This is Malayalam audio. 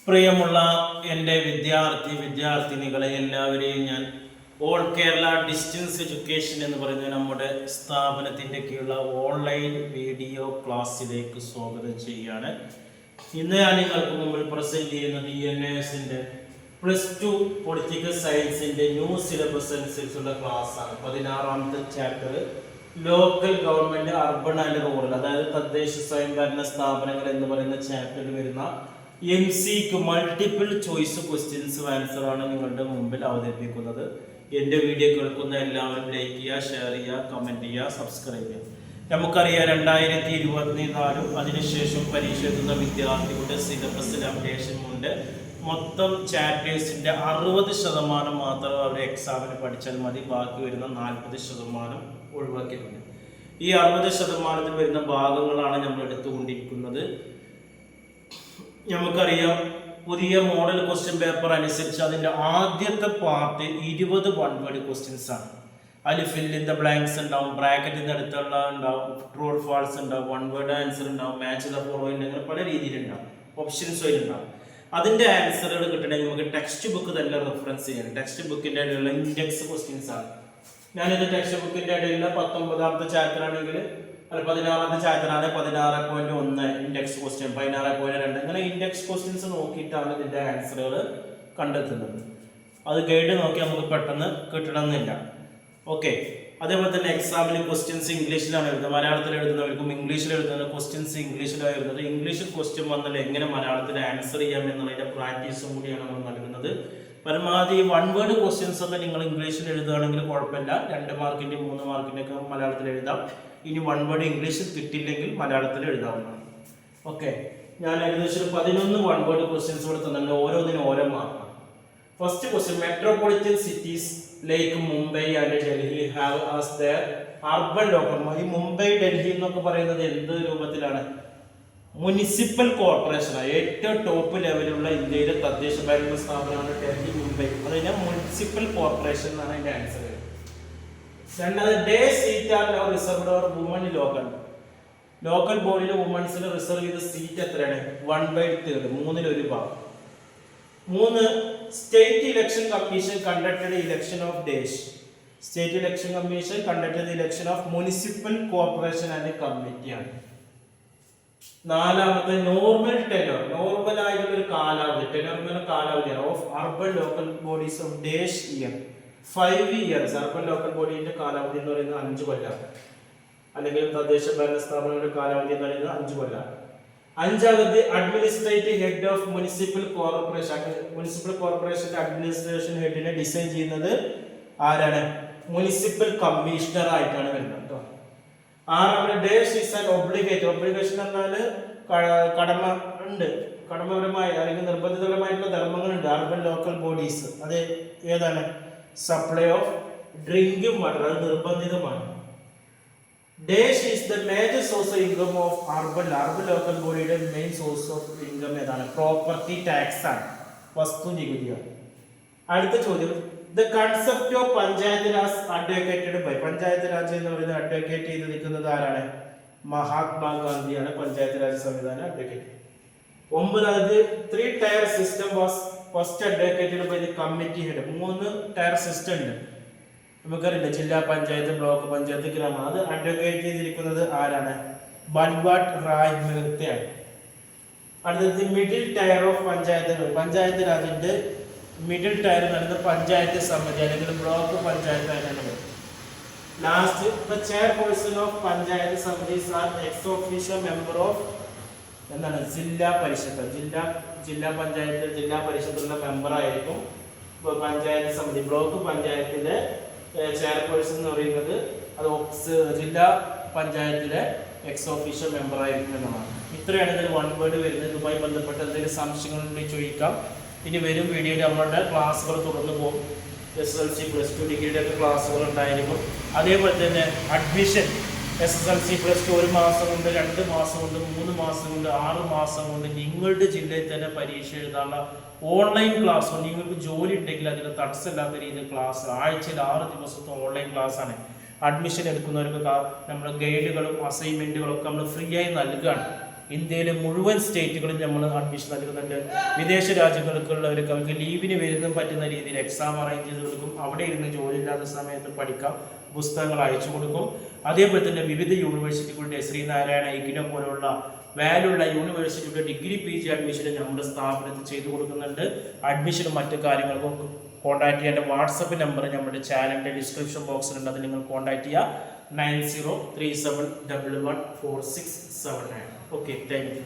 പ്രിയമുള്ള എൻ്റെ വിദ്യാർത്ഥിനികളെ എല്ലാവരെയും ഞാൻ ഓൾ കേരള ഡിസ്റ്റൻസ് എഡ്യൂക്കേഷൻ എന്ന് പറയുന്ന നമ്മുടെ സ്ഥാപനത്തിൻ്റെ കീഴിലുള്ള ഓൺലൈൻ വീഡിയോ ക്ലാസ്സിലേക്ക് സ്വാഗതം ചെയ്യുകയാണ്. ഇന്ന് ഞാൻ നിങ്ങൾക്ക് മുമ്പിൽ പ്രസൻറ്റ് ചെയ്യുന്നത് ENAസിൻ്റെ +2 പൊളിറ്റിക്കൽ സയൻസിൻ്റെ ന്യൂ സിലബസ് അനുസരിച്ചുള്ള ക്ലാസ്സാണ്. 16ാമത്തെ chapter local government, urban and rural, അതായത് തദ്ദേശ സ്വയംഭരണ സ്ഥാപനങ്ങൾ എന്ന് പറയുന്ന ചാപ്റ്ററിൽ വരുന്ന MCQ multiple choice questions answer ആണ് നിങ്ങളുടെ മുമ്പിൽ അവതരിപ്പിക്കുന്നത്. എൻ്റെ വീഡിയോ കേൾക്കുന്ന എല്ലാവരും ലൈക്ക് ചെയ്യുക, ഷെയർ ചെയ്യുക, കമൻറ്റ് ചെയ്യുക, സബ്സ്ക്രൈബ് ചെയ്യുക. നമുക്കറിയാം 2024 അതിനുശേഷം പരീക്ഷ എഴുതുന്ന വിദ്യാർത്ഥികളുടെ സിലബസിൽ അപ്ഡേഷൻ ഉണ്ട്. മൊത്തം ചാപ്റ്റേഴ്സിൻ്റെ 60% മാത്രം അവർ എക്സാമിന് പഠിച്ചാൽ മതി. ബാക്കി വരുന്ന 40% ഒഴിവാക്കിയിട്ടുണ്ട്. ഈ 60% വരുന്ന ഭാഗങ്ങളാണ് നമ്മൾ എടുത്തുകൊണ്ടിരിക്കുന്നത്. നമുക്കറിയാം പുതിയ മോഡൽ ക്വസ്റ്റ്യൻ പേപ്പർ അനുസരിച്ച് അതിൻ്റെ ആദ്യത്തെ പാർട്ട് 20 വൺ വേർഡ് ക്വസ്റ്റ്യൻസ് ആണ്. അതിൽ ഫിൽ ഇൻ ദ ബ്ലാങ്ക്സ് ഉണ്ടാവും, ബ്രാക്കറ്റിൻ്റെ അടുത്തുള്ള ഉണ്ടാവും, ട്രൂ ഓർ ഫാൾസ് ഉണ്ടാവും, വൺ വേർഡ് ആൻസർ ഉണ്ടാവും, മാച്ച് ദ ഫോളോയിങ്, അങ്ങനെ പല രീതിയിലുണ്ടാവും, ഓപ്ഷൻസ് ഉണ്ടാവും. അതിൻ്റെ ആൻസറുകൾ കിട്ടണമെങ്കിൽ നമുക്ക് ടെക്സ്റ്റ് ബുക്ക് തന്നെ റെഫറൻസ് ചെയ്യണം. ടെക്സ്റ്റ് ബുക്കിൻ്റെ ഇടയിലുള്ള ഇൻഡെക്സ് ക്വസ്റ്റ്യൻസ് ആണ്. ഞാനിത് ടെക്സ്റ്റ് ബുക്കിൻ്റെ ഇടയിലുള്ള 19ാമത്തെ ചാപ്റ്റർ ആണെങ്കിൽ 16ാമത്തെ ചാപ്റ്ററാണ് 16.1 ഇൻഡെക്സ് ക്വസ്റ്റ്യൻ, 16.2 അങ്ങനെ ഇൻഡെക്സ് ക്വസ്റ്റ്യൻസ് നോക്കിയിട്ടാണ് ഇതിൻ്റെ ആൻസറുകൾ കണ്ടെത്തുന്നത്. അത് ഗൈഡ് നോക്കി നമുക്ക് പെട്ടെന്ന് കിട്ടണമെന്നില്ല. ഓക്കെ, അതേപോലെ തന്നെ എക്സാമിന് ക്വസ്റ്റ്യൻസ് ഇംഗ്ലീഷിലാണ് എഴുതുന്നത്. മലയാളത്തിൽ എഴുതുന്നവർക്കും ഇംഗ്ലീഷിൽ എഴുതുന്ന ക്വസ്റ്റ്യൻസ് ഇംഗ്ലീഷിലാണ് എഴുതുന്നത്. ഇംഗ്ലീഷിൽ ക്വസ്റ്റ്യൻ വന്നാൽ എങ്ങനെ മലയാളത്തിൽ ആൻസർ ചെയ്യാം എന്നുള്ളതിൻ്റെ പ്രാക്ടീസും കൂടിയാണ് നമ്മൾ നൽകുന്നത്. പരമാവധി വൺ വേർഡ് ക്വസ്റ്റ്യൻസ് ഒക്കെ നിങ്ങൾ ഇംഗ്ലീഷിൽ എഴുതുകയാണെങ്കിൽ കുഴപ്പമില്ല, 2 മാർക്കിൻ്റെ 3 മാർക്കിൻ്റെ ഒക്കെ മലയാളത്തിൽ എഴുതാം. ഇനി വൺ വേർഡ് ഇംഗ്ലീഷിൽ കിട്ടില്ലെങ്കിൽ മലയാളത്തിൽ എഴുതാവുന്നതാണ്. ഓക്കെ, ഞാൻ ഏകദേശം 11 വൺ വേർഡ് ക്വസ്റ്റ്യൻസ് കൊടുത്തുണ്ട്. ഓരോന്നിനും ഓരോ മാർക്കാണ്. First question, metropolitan cities like Mumbai and Delhi have as there urban local. ഈ മുംബൈ, ഡൽഹി എന്നൊക്കെ പറയുന്നത് എന്ത് രൂപത്തിലാണ്? മുനിസിപ്പൽ കോർപ്പറേഷനാണ്. ഏറ്റവും ടോപ്പ് ലെവലുള്ള ഇന്ത്യയിലെ തദ്ദേശ ഭരണ സ്ഥാപനമാണ് ഡൽഹി, മുംബൈ. അതിനെ മുനിസിപ്പൽ കോർപ്പറേഷൻ എന്നാണ് അതിൻ്റെ ആൻസർ. രണ്ടാമത്, day seat are now reserved for woman local. Local ബോഡിയിൽ വുമൺസിന് റിസർവ് ചെയ്ത സീറ്റ് എത്രയാണ്? 1/3, 1/3 ഭാഗം. 3, state election commission conducted election of dash. State election commission conducted election of municipal corporation and കമ്മിറ്റിയാണ്. 4ാമത്തെ, നോർമൽ ടെനർ, നോർമൽ ആയിട്ടുള്ള ഒരു കാലാവധി, ടെനർ കാലാവധിയാണ് of urban local bodies of dash year 5 years. Urban local ബോഡീന്റെ കാലാവധി എന്ന് പറയുന്നത് 5 കൊല്ലം, അല്ലെങ്കിൽ തദ്ദേശ ഭരണ സ്ഥാപനങ്ങളുടെ കാലാവധി എന്ന് പറയുന്നത് 5 കൊല്ലം. 5ാമത്, administrative head of municipal corporation. Municipal കോർപ്പറേഷന്റെ അഡ്മിനിസ്ട്രേഷൻ ഹെഡിനെ ഡിസൈൻ ചെയ്യുന്നത് ആരാണ്? മുനിസിപ്പൽ കമ്മീഷണർ ആയിട്ടാണ് വരുന്നത് കേട്ടോ. 6ാമത്, dash is an obligate. Obligation എന്നാൽ കടമ ഉണ്ട്, കടമപരമായ അല്ലെങ്കിൽ നിർബന്ധിതപരമായിട്ടുള്ള ധർമ്മങ്ങളുണ്ട് അർബൻ ലോക്കൽ ബോഡീസ്. അത് ഏതാണ്? സപ്ലൈ ഓഫ് ഡ്രിങ്കിങ് വാട്ടർ, അത് നിർബന്ധിതമാണ്. Dash is the major source of income of urban local ബോഡിയുടെ മെയിൻ സോഴ്സ് ഓഫ് ഇൻകം ഏതാണ്? പ്രോപ്പർട്ടി ടാക്സ് ആണ്, വസ്തു നികുതിയാണ്. അടുത്ത ചോദ്യം, the concept of panchayat raj advocated by. Panchayat raj എന്ന് പറയുന്നത് അഡ്വക്കേറ്റ് ചെയ്ത് നിൽക്കുന്നത് ആരാണ്? മഹാത്മാഗാന്ധിയാണ് പഞ്ചായത്ത് രാജ് സംവിധാനം അഡ്വക്കേറ്റ്. 9ാമത്, 3 tier system was first advocated by the committee head. 3 tier system ഉണ്ട് നമുക്കറിയില്ല, ജില്ലാ പഞ്ചായത്ത്, ബ്ലോക്ക് പഞ്ചായത്ത്, ഗ്രാമം. അത് അഡ്വക്കേറ്റ് ചെയ്തിരിക്കുന്നത് ആരാണ്? ബൽവാട്ട് റായ് മെഹ്തയാണ്. അടുത്തത്, middle tier of panchayat. Panchayat രാജിന്റെ മിഡിൽ ടയർ നടന്ന പഞ്ചായത്ത് സമിതി അല്ലെങ്കിൽ ബ്ലോക്ക് പഞ്ചായത്ത് ആയിട്ടാണ്. Last, the chairperson of panchayat samitis are ex officio member of എന്താണ്? ജില്ലാ പരിഷത്ത്. ജില്ലാ പഞ്ചായത്ത്, ജില്ലാ പരിഷത്തുള്ള മെമ്പർ ആയിരിക്കും പഞ്ചായത്ത് സമിതി. ബ്ലോക്ക് പഞ്ചായത്തിലെ ചെയർപേഴ്സൺ എന്ന് പറയുന്നത് അത് ജില്ലാ പഞ്ചായത്തിലെ എക്സ് ഓഫീഷ്യോ മെമ്പർ ആയിരിക്കും എന്നതാണ്. ഇത്രയാണ് ഇതിൽ വൺ വേർഡ് വരുന്നത്. ഇതുമായി ബന്ധപ്പെട്ട് എന്തെങ്കിലും സംശയങ്ങളുണ്ടെങ്കിൽ ചോദിക്കാം. ഇനി വരും വീഡിയോയിൽ നമ്മളുടെ ക്ലാസ്സുകൾ തുടർന്ന് പോകും. SSLC +2 ഡിഗ്രിയുടെ ഒക്കെ ക്ലാസ്സുകൾ ഉണ്ടായിരിക്കും. അതേപോലെ തന്നെ അഡ്മിഷൻ SSLC +2 1 മാസം കൊണ്ട്, 2 മാസം കൊണ്ട്, 3 മാസം കൊണ്ട്, 6 മാസം കൊണ്ട് നിങ്ങളുടെ ജില്ലയിൽ തന്നെ പരീക്ഷ എഴുതാനുള്ള ഓൺലൈൻ ക്ലാസ്. നിങ്ങൾക്ക് ജോലി ഉണ്ടെങ്കിൽ അതിന് തടസ്സമില്ലാത്ത രീതിയിൽ ക്ലാസ്, ആഴ്ചയിൽ 6 ദിവസത്തെ ഓൺലൈൻ ക്ലാസ് ആണ്. അഡ്മിഷൻ എടുക്കുന്നവർക്ക് നമ്മുടെ ഗൈഡുകളും അസൈൻമെന്റുകളും ഒക്കെ നമ്മൾ ഫ്രീ ആയി നൽകുകയാണ്. ഇന്ത്യയിലെ മുഴുവൻ സ്റ്റേറ്റുകളിൽ നമ്മൾ അഡ്മിഷൻ നൽകുന്നുണ്ട്. വിദേശ രാജ്യങ്ങൾക്കുള്ളവർക്ക് അവർക്ക് ലീവിന് വരുന്നതും പറ്റുന്ന രീതിയിൽ എക്സാം അറേഞ്ച് ചെയ്ത് കൊടുക്കും. അവിടെ ഇരുന്ന് ജോലി ഇല്ലാത്ത സമയത്ത് പഠിക്കാം, പുസ്തകങ്ങൾ അയച്ചു കൊടുക്കും. അതേപോലെ തന്നെ വിവിധ യൂണിവേഴ്സിറ്റികളുടെ ശ്രീനാരായണ ഇഗ്നോ പോലുള്ള വാല്യുള്ള യൂണിവേഴ്സിറ്റിയുടെ ഡിഗ്രി PG അഡ്മിഷനും നമ്മുടെ സ്ഥാപനത്തിൽ ചെയ്തു കൊടുക്കുന്നുണ്ട്. അഡ്മിഷനും മറ്റു കാര്യങ്ങൾക്കും കോൺടാക്ട് ചെയ്യേണ്ട വാട്സപ്പ് നമ്പർ നമ്മുടെ ചാനലിൻ്റെ ഡിസ്ക്രിപ്ഷൻ ബോക്സിലുണ്ട്. അത് നിങ്ങൾ കോൺടാക്ട് ചെയ്യുക 9037114679. Okay, thank you.